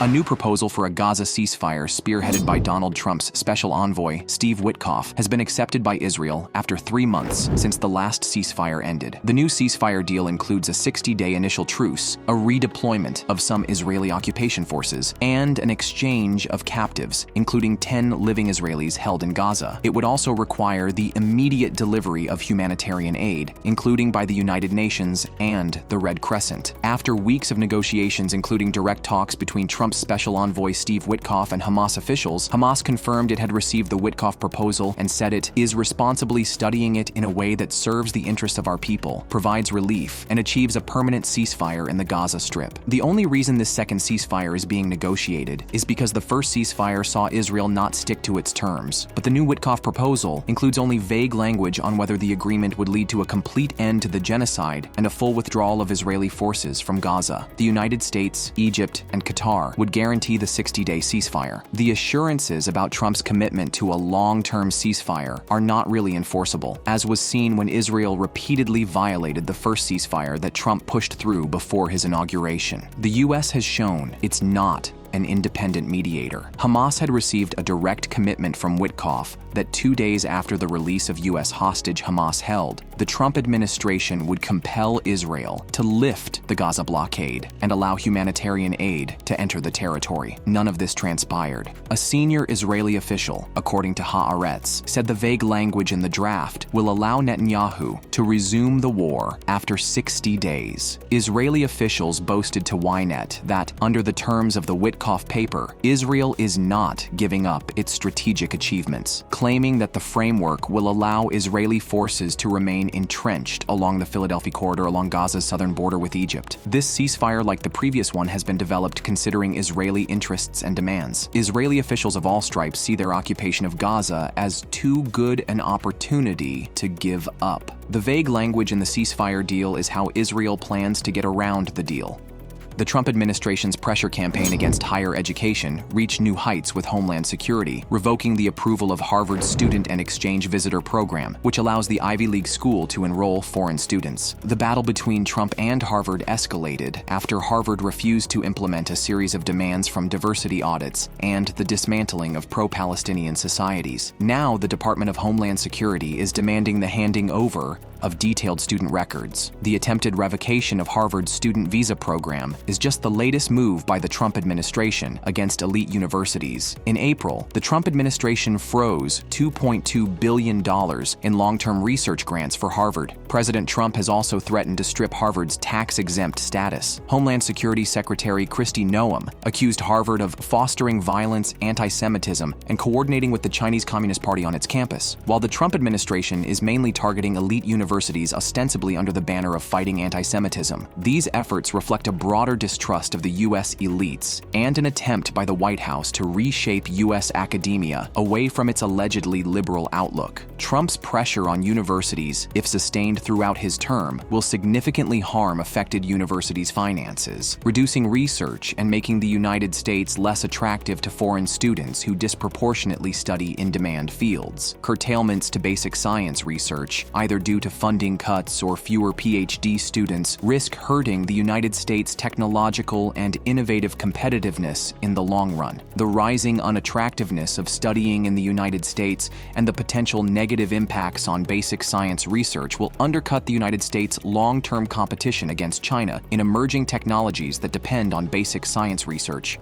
A new proposal for a Gaza ceasefire spearheaded by Donald Trump's special envoy, Steve Witkoff, has been accepted by Israel after 3 months since the last ceasefire ended. The new ceasefire deal includes a 60-day initial truce, a redeployment of some Israeli occupation forces, and an exchange of captives, including 10 living Israelis held in Gaza. It would also require the immediate delivery of humanitarian aid, including by the United Nations and the Red Crescent. After weeks of negotiations, including direct talks between Trump's special envoy Steve Witkoff and Hamas officials, Hamas confirmed it had received the Witkoff proposal and said it is responsibly studying it in a way that serves the interests of our people, provides relief, and achieves a permanent ceasefire in the Gaza Strip. The only reason this second ceasefire is being negotiated is because the first ceasefire saw Israel not stick to its terms. But the new Witkoff proposal includes only vague language on whether the agreement would lead to a complete end to the genocide and a full withdrawal of Israeli forces from Gaza. The United States, Egypt, and Qatar would guarantee the 60-day ceasefire. The assurances about Trump's commitment to a long-term ceasefire are not really enforceable, as was seen when Israel repeatedly violated the first ceasefire that Trump pushed through before his inauguration. The U.S. has shown it's not an independent mediator. Hamas had received a direct commitment from Witkoff that 2 days after the release of U.S. hostage Hamas held, the Trump administration would compel Israel to lift the Gaza blockade and allow humanitarian aid to enter the territory. None of this transpired. A senior Israeli official, according to Haaretz, said the vague language in the draft will allow Netanyahu to resume the war after 60 days. Israeli officials boasted to Ynet that, under the terms of the Witkoff paper, Israel is not giving up its strategic achievements, claiming that the framework will allow Israeli forces to remain entrenched along the Philadelphia corridor along Gaza's southern border with Egypt. This ceasefire, like the previous one, has been developed considering Israeli interests and demands. Israeli officials of all stripes see their occupation of Gaza as too good an opportunity to give up. The vague language in the ceasefire deal is how Israel plans to get around the deal. The Trump administration's pressure campaign against higher education reached new heights with Homeland Security, revoking the approval of Harvard's Student and Exchange Visitor Program, which allows the Ivy League school to enroll foreign students. The battle between Trump and Harvard escalated after Harvard refused to implement a series of demands from diversity audits and the dismantling of pro-Palestinian societies. Now, the Department of Homeland Security is demanding the handing over of detailed student records. The attempted revocation of Harvard's student visa program is just the latest move by the Trump administration against elite universities. In April, the Trump administration froze $2.2 billion in long-term research grants for Harvard. President Trump has also threatened to strip Harvard's tax-exempt status. Homeland Security Secretary Kristi Noem accused Harvard of fostering violence, anti-Semitism, and coordinating with the Chinese Communist Party on its campus. While the Trump administration is mainly targeting elite universities ostensibly under the banner of fighting anti-Semitism, these efforts reflect a broader distrust of the U.S. elites and an attempt by the White House to reshape U.S. academia away from its allegedly liberal outlook. Trump's pressure on universities, if sustained throughout his term, will significantly harm affected universities' finances, reducing research and making the United States less attractive to foreign students who disproportionately study in-demand fields. Curtailments to basic science research, either due to funding cuts or fewer PhD students, risk hurting the United States' technological and innovative competitiveness in the long run. The rising unattractiveness of studying in the United States and the potential negative impacts on basic science research will undercut the United States' long-term competition against China in emerging technologies that depend on basic science research.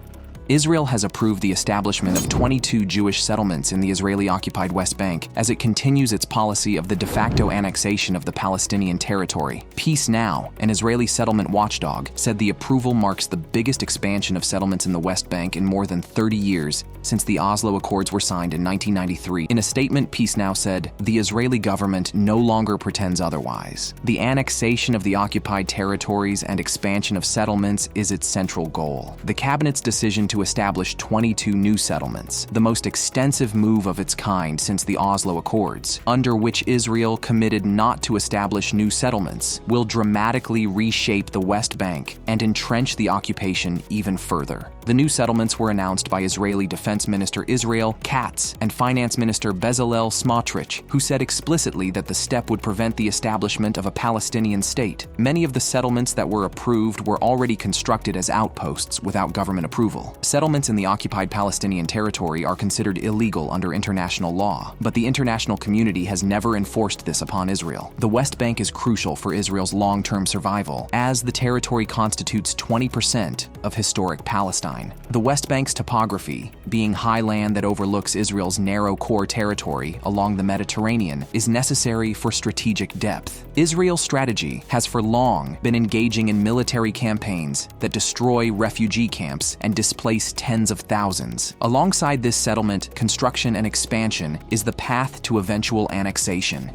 Israel has approved the establishment of 22 Jewish settlements in the Israeli-occupied West Bank as it continues its policy of the de facto annexation of the Palestinian territory. Peace Now, an Israeli settlement watchdog, said the approval marks the biggest expansion of settlements in the West Bank in more than 30 years since the Oslo Accords were signed in 1993. In a statement, Peace Now said, "The Israeli government no longer pretends otherwise. The annexation of the occupied territories and expansion of settlements is its central goal." The cabinet's decision to establish 22 new settlements, the most extensive move of its kind since the Oslo Accords, under which Israel committed not to establish new settlements, will dramatically reshape the West Bank and entrench the occupation even further. The new settlements were announced by Israeli Defense Minister Israel Katz and Finance Minister Bezalel Smotrich, who said explicitly that the step would prevent the establishment of a Palestinian state. Many of the settlements that were approved were already constructed as outposts without government approval. Settlements in the occupied Palestinian territory are considered illegal under international law, but the international community has never enforced this upon Israel. The West Bank is crucial for Israel's long-term survival, as the territory constitutes 20% of historic Palestine. The West Bank's topography, being high land that overlooks Israel's narrow core territory along the Mediterranean, is necessary for strategic depth. Israel's strategy has for long been engaging in military campaigns that destroy refugee camps and displace tens of thousands. Alongside this settlement, construction and expansion is the path to eventual annexation.